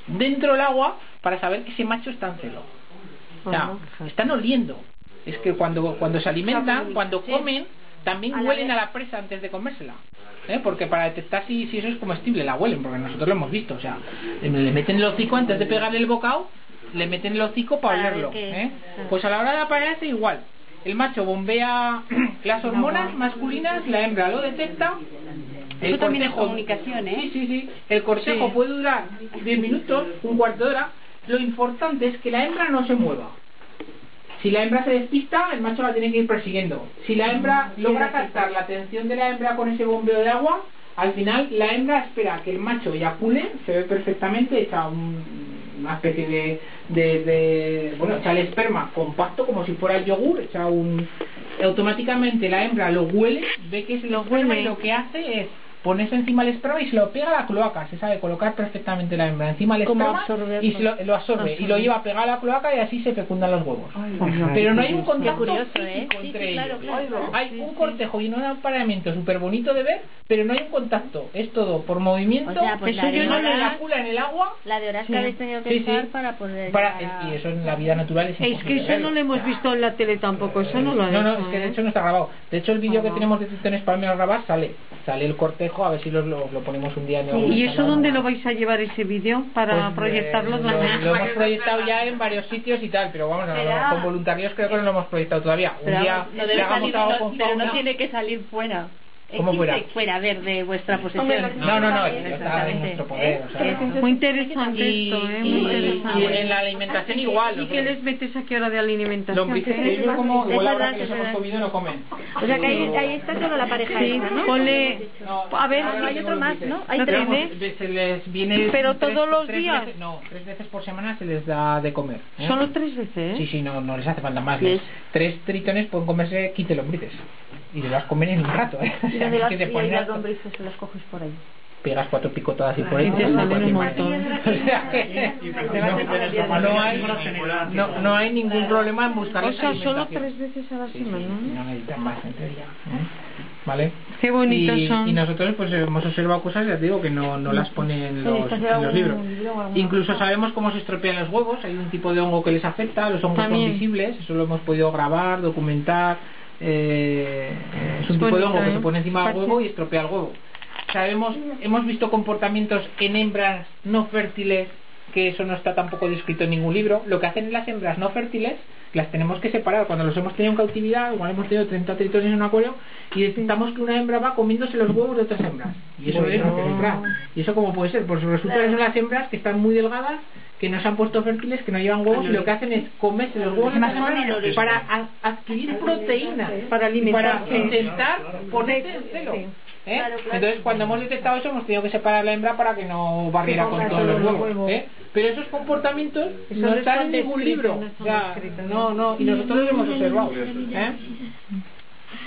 dentro del agua para saber que ese macho está en celo. O sea, están oliendo. Es que cuando se alimentan, cuando comen, también huelen a la presa antes de comérsela. Porque para detectar si eso es comestible, la huelen, porque nosotros lo hemos visto. O sea, le meten el hocico antes de pegarle el bocado, le meten el hocico para olerlo. Pues a la hora de aparearse igual. El macho bombea las hormonas masculinas, la hembra lo detecta. Eso también es comunicación, ¿eh? Sí. El cortejo puede durar 10 minutos, un cuarto de hora. Lo importante es que la hembra no se mueva. Si la hembra se despista, el macho la tiene que ir persiguiendo. Si la hembra logra captar la atención de la hembra con ese bombeo de agua, al final la hembra espera que el macho eyacule, se ve perfectamente, echa una especie echa el esperma compacto como si fuera el yogur, automáticamente la hembra lo huele, ve que es el esperma y lo que hace es ponerse encima del esperma y se lo pega a la cloaca. Se sabe colocar perfectamente la hembra encima del esperma y lo absorbe y lo lleva pegado a la cloaca y así se fecundan los huevos. Pero no hay un contacto físico entre ellos. Hay un cortejo y un apareamiento súper bonito de ver, pero no hay un contacto. Es todo por movimiento. O sea, pues eso yo no le eyacula en el agua. La de horas que habéis tenido que estar para poder y eso en la vida natural es imposible. Es que eso no lo hemos visto en la tele tampoco. Eso no lo ha No, es que de hecho no está grabado. De hecho el vídeo que tenemos de Tritones Palmeros grabar sale el cortejo, a ver si lo ponemos un día en el ¿Y eso dónde lo vais a llevar ese vídeo para proyectarlo? Lo hemos proyectado ya en varios sitios y tal, pero vamos, con voluntarios creo que no lo hemos proyectado todavía. Un día pero no tiene que salir fuera. ¿Cómo fuera? A ver, de vuestra posesión. No, está en nuestro poder. Muy interesante esto, y en la alimentación igual. ¿Y qué les metes a qué hora de alimentación? Lombrices que ellos como, igual ahora que les hemos comido no comen. O sea que ahí está solo la pareja esta, ¿no? A ver, no hay otro más, ¿no? Hay tres. Se les viene pero todos los días. 3 veces por semana se les da de comer. ¿Solo 3 veces? Sí, no les hace falta más. 3 tritones pueden comerse 15 lombrices. Y te las comen en un rato, ¿Y dónde las lombrices se las coges por ahí? Pegas 4 picotadas y por ahí te salen un montón. No hay ningún problema en buscar. O sea, solo 3 veces a la semana. No necesitan más en teoría. ¿Vale? Qué bonitos son. Y nosotros pues hemos observado cosas, ya te digo, que no las ponen en los libros. Incluso sabemos cómo se estropean los huevos. Hay un tipo de hongo que les afecta, los hongos son visibles. Eso lo hemos podido grabar, documentar. Es un tipo de hongo que se pone encima del huevo y estropea el huevo. Hemos visto comportamientos en hembras no fértiles, que eso no está tampoco descrito en ningún libro. Lo que hacen las hembras no fértiles, las tenemos que separar. Cuando los hemos tenido en cautividad, igual hemos tenido 30 tritones en un acuario, y detectamos que una hembra va comiéndose los huevos de otras hembras. Y eso es lo que entra. ¿Y eso cómo puede ser? Pues resulta que son las hembras que están muy delgadas, que no se han puesto fértiles, que no llevan huevos, y lo que hacen es comerse los huevos de las hembras para adquirir proteínas, para intentar ponerse en celo. Entonces cuando hemos detectado eso hemos tenido que separar la hembra para que no barriera con todos los huevos. Pero esos comportamientos no están en ningún libro. O sea, no, y nosotros los hemos observado.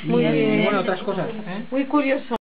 Muy bien. Y bueno, otras cosas. Muy curioso.